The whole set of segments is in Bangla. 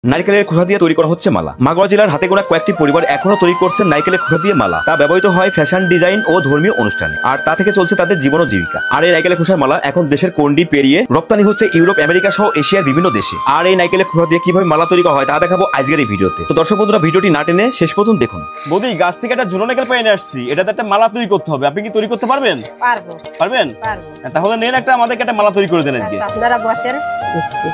নারকেলের খোসা দিয়ে তৈরি করা হচ্ছে মালা। মাগুরা জেলার হাতে গোনা কয়েকটি পরিবার এখনো তৈরি করছেন নারকেলের খোসা দিয়ে মালা। তা ব্যবহৃত হয় ফ্যাশন ডিজাইন ও ধর্মীয় অনুষ্ঠানে, আর তা থেকে চলছে তাদের জীবন ও জীবিকা। আর এই নারকেলের খোসার মালা এখন দেশের কোন্ডি পেরিয়ে রপ্তানি হচ্ছে ইউরোপ, আমেরিকা সহ এশিয়ার বিভিন্ন দেশে। আর এই নারকেলের খোসা দিয়ে কিভাবে মালা তৈরি করা হয় তা দেখাবো আজকের এই ভিডিওতে। তো দর্শক বন্ধুরা, ভিডিওটি না টেনে শেষ পর্যন্ত দেখুন। বৌদি, গাছ থেকে একটা ঝুনো নারকেল পেয়ে আসছি, এটাতে একটা মালা তৈরি করতে হবে। আপনি কি তৈরি করতে পারবেন? পারবো। পারবেন? পারবো। তাহলে নেন একটা, আমাদেরকে একটা মালা তৈরি করে দেন আজকে। আপনারা বসেন, দিচ্ছি।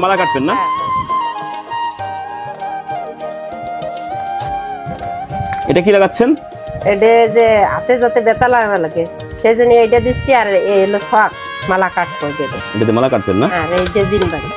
মালা কাটবেন না? এটা কি লাগাচ্ছেন? এটা যে হাতে যাতে ব্যথা লাগে সেই জন্য এইটা দিচ্ছি। আর এই হলো শখ, মালা কাটবো। এটাতে মালা কাটবেন না? আর এইটা জিনবাড়ি।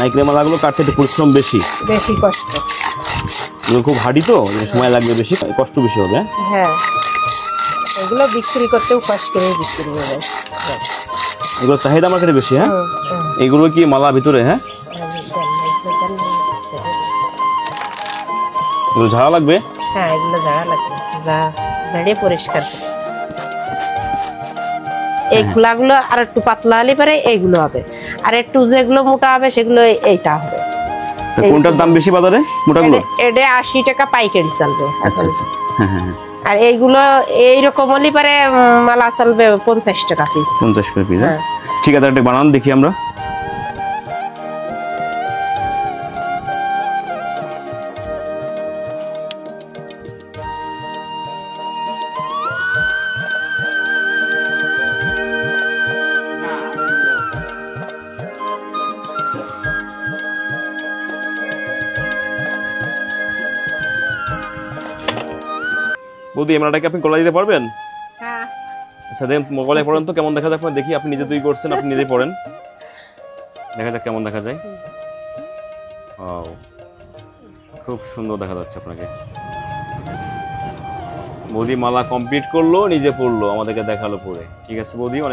নারকেলের মালাগুলো কাটতে একটু পরিশ্রম বেশি, বেশি কষ্ট। এগুলো খুব হার্ডি, তো সময় লাগবে বেশি, কষ্ট বেশি হবে। হ্যাঁ, এগুলো বিক্রি করতেও কষ্ট করে বিক্রি হবে। এগুলো চাহিদা মার্কেটে বেশি। হ্যাঁ, এগুলো কি মালা ভিতরে? হ্যাঁ, এগুলো ঝাড়া লাগবে। হ্যাঁ, এগুলো ঝাড়া লাগবে, ঝাড়িয়ে পরিষ্কার করে। এই খোলাগুলো আর একটু পাতলা হলে পরে এইগুলো হবে, আর একটু যেগুলো মোটা হবে সেগুলো এইটা হবে। কোনটার দাম বেশি বাজারে? মোটাগুলো এটা 80 টাকা পাইকারি চলবে। আচ্ছা আচ্ছা, হ্যাঁ হ্যাঁ। আর এইগুলো এইরকম হলে পরে মালা চলবে 50 টাকা পিস। 50 করে পিস। ঠিক আছে, একটা বানান দেখি আমরা। বৌদি, এমনটাকে আপনি গলা দিতে পারবেন? হ্যাঁ। আচ্ছা, দেন গলায় পড়েন তো, কেমন দেখা যায় আপনার দেখি। আপনি নিজে তৈরি করছেন, আপনি নিজেই পড়েন, দেখা যাক কেমন দেখা যায়। ওয়াও, খুব সুন্দর দেখা যাচ্ছে আপনাকে। বৌদি মালা কমপ্লিট করলো, নিজে পড়লো, আমাদেরকে দেখালো পরে। ঠিক আছে বৌদি, অনেক